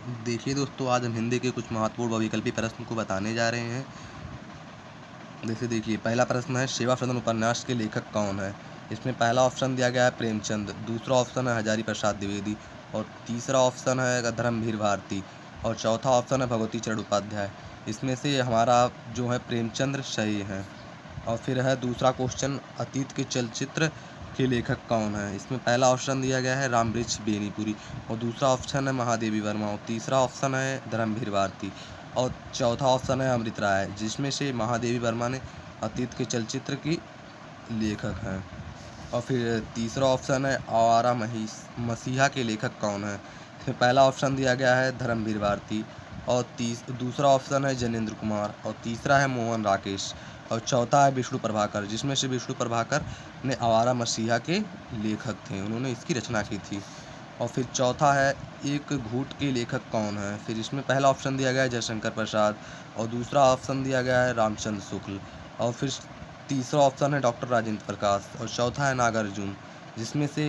देखिए दोस्तों, आज हम हिंदी के कुछ महत्वपूर्ण बहुविकल्पी प्रश्न को बताने जा रहे हैं। जैसे देखिए, पहला प्रश्न है, सेवा सदन उपन्यास के लेखक कौन है? इसमें पहला ऑप्शन दिया गया है प्रेमचंद, दूसरा ऑप्शन है हजारी प्रसाद द्विवेदी और तीसरा ऑप्शन है धर्मवीर भारती और चौथा ऑप्शन है भगवती चरण उपाध्याय। इसमें से हमारा जो है प्रेमचंद सही है। और फिर है दूसरा क्वेश्चन, अतीत के चलचित्र के लेखक कौन है? इसमें पहला ऑप्शन दिया गया है रामवृक्ष बेनीपुरी और दूसरा ऑप्शन है महादेवी वर्मा और तीसरा ऑप्शन है धर्मवीर भारती और चौथा ऑप्शन है अमृत राय, जिसमें से महादेवी वर्मा ने अतीत के चलचित्र की लेखक हैं। और फिर तीसरा ऑप्शन है आवारा मसीहा के लेखक कौन है? इसमें पहला ऑप्शन दिया गया है धर्मवीर भारती और दूसरा ऑप्शन है जनेंद्र कुमार और तीसरा है मोहन राकेश और चौथा है विष्णु प्रभाकर, जिसमें से विष्णु प्रभाकर ने आवारा मसीहा के लेखक थे, उन्होंने इसकी रचना की थी। और फिर चौथा है एक घूट के लेखक कौन है? फिर इसमें पहला ऑप्शन दिया गया है जयशंकर प्रसाद और दूसरा ऑप्शन दिया गया है रामचंद्र शुक्ल और फिर तीसरा ऑप्शन है डॉक्टर राजेंद्र प्रकाश और चौथा है नागार्जुन, जिसमें से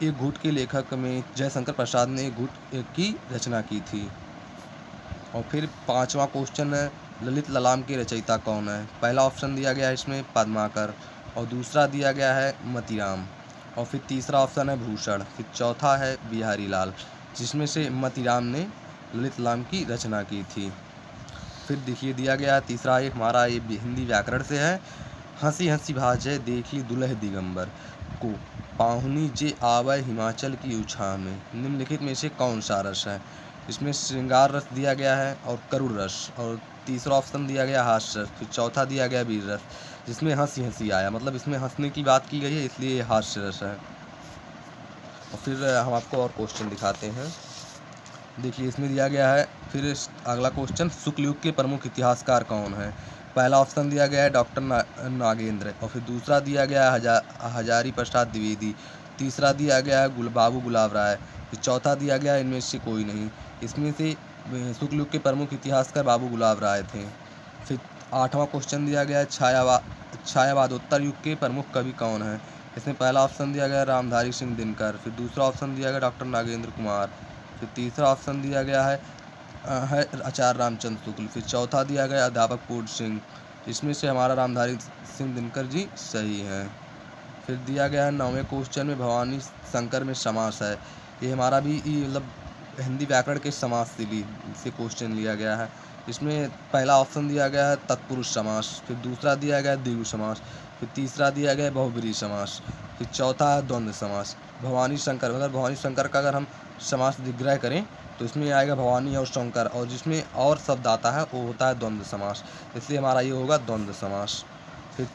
एक घूट के लेखक में जयशंकर प्रसाद ने एक घूट की रचना की थी। और फिर पांचवा क्वेश्चन है, ललित ललाम के रचयिता कौन है? पहला ऑप्शन दिया गया है इसमें पद्माकर और दूसरा दिया गया है मतीराम और फिर तीसरा ऑप्शन है भूषण, फिर चौथा है बिहारी लाल, जिसमें से मतीराम ने ललित ललाम की रचना की थी। फिर देखिए दिया गया है तीसरा, एक हमारा ये हिंदी व्याकरण से है, हंसी हंसी भाजय देखी दुल्ह दिगंबर को पाहुनी जे आवय हिमाचल की उछा में, निम्नलिखित में से कौन सा रस है? इसमें श्रृंगार रस दिया गया है और करुण रस और तीसरा ऑप्शन दिया गया हास्य रस, फिर चौथा दिया गया वीर रस, जिसमें हंसी हंसी आया, मतलब इसमें हंसने की बात की गई है, इसलिए ये हास्य रस है। और फिर हम आपको और क्वेश्चन दिखाते हैं। देखिए इसमें दिया गया है, फिर अगला क्वेश्चन, शुक्ल युग के प्रमुख इतिहासकार कौन है? पहला ऑप्शन दिया गया है डॉक्टर नागेंद्र और फिर दूसरा दिया गया है हजारी प्रसाद द्विवेदी, तीसरा दिया गया है बाबू गुलाब राय, फिर चौथा दिया गया है इनमें से कोई नहीं। इसमें से शुक्ल युग के प्रमुख इतिहासकार बाबू गुलाब राय थे। फिर आठवां क्वेश्चन दिया गया है छायावादोत्तर युग के प्रमुख कवि कौन है? इसमें पहला ऑप्शन दिया गया रामधारी सिंह दिनकर, फिर दूसरा ऑप्शन दिया गया डॉक्टर नागेंद्र कुमार, फिर तीसरा ऑप्शन दिया गया है आचार्य रामचंद्र शुक्ल, फिर चौथा दिया गया अध्यापक पूर्ण सिंह, इसमें से हमारा रामधारी सिंह दिनकर जी सही हैं। फिर दिया गया है नौवें क्वेश्चन में भवानी शंकर में समास है, ये हमारा भी मतलब हिंदी व्याकरण के समास से क्वेश्चन लिया गया है। इसमें पहला ऑप्शन दिया गया है तत्पुरुष समास, फिर दूसरा दिया गया है द्विगु समास, फिर तीसरा दिया गया है बहुब्रीहि समास, फिर चौथा है द्वंद्व समास। भवानी शंकर, अगर भवानी शंकर का अगर हम समास विग्रह करें तो इसमें आएगा भवानी और शंकर और जिसमें और शब्द आता है वो होता है द्वंद्व समास, इसलिए हमारा ये होगा द्वंद्व समास। फिर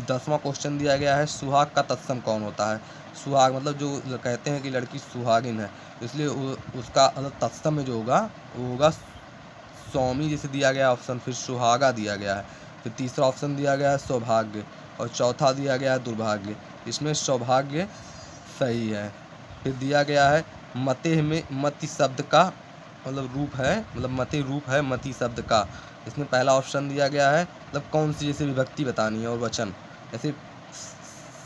10वां क्वेश्चन दिया गया है, सुहाग का तत्सम कौन होता है? सुहाग मतलब जो कहते हैं कि लड़की सुहागिन है, इसलिए उसका मतलब तत्सम में जो होगा वो होगा स्वामी, जैसे दिया गया ऑप्शन, फिर सुहागा दिया गया है, फिर तीसरा ऑप्शन दिया गया है सौभाग्य और चौथा दिया गया है दुर्भाग्य, इसमें सौभाग्य सही है। फिर दिया गया है मते में मति शब्द का मतलब रूप है, मतलब मते रूप है मति शब्द का, इसमें पहला ऑप्शन दिया गया है मतलब कौन सी जैसे विभक्ति बतानी है और वचन, जैसे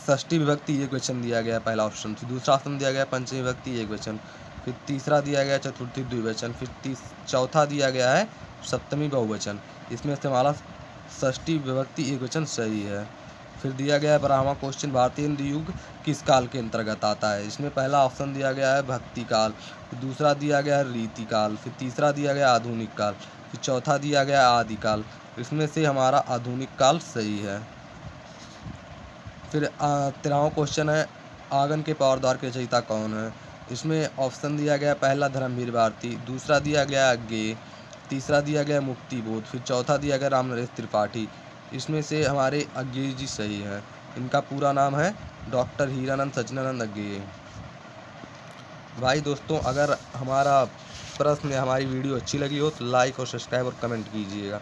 षष्ठी विभक्ति एक वचन दिया गया पहला ऑप्शन, फिर दूसरा ऑप्शन दिया गया पंचमी विभक्ति एक वचन, फिर तीसरा दिया गया चतुर्थी द्विवचन, फिर चौथा दिया गया है सप्तमी बहुवचन, इसमें से हमारा षष्ठी विभक्ति एक वचन सही है। फिर दिया गया है 12वां क्वेश्चन, भारतीय हिंदी युग किस काल के अंतर्गत आता है? इसमें पहला ऑप्शन दिया गया है भक्ति काल, फिर दूसरा दिया गया है रीति काल, फिर तीसरा दिया गया आधुनिक काल, फिर चौथा दिया गया आदिकाल, इसमें से हमारा आधुनिक काल सही है। फिर 13वां क्वेश्चन है, आंगन के प्रवेश के रचयिता कौन है? इसमें ऑप्शन दिया गया पहला धर्मवीर भारती, दूसरा दिया गया अज्ञेय, तीसरा दिया गया मुक्ति बोध, फिर चौथा दिया गया रामनरेश त्रिपाठी, इसमें से हमारे अज्ञेय जी सही हैं। इनका पूरा नाम है डॉक्टर हीरानंद सच्चिदानंद अज्ञेय। भाई दोस्तों, अगर हमारा प्रश्न या हमारी वीडियो अच्छी लगी हो तो लाइक और सब्सक्राइब और कमेंट कीजिएगा।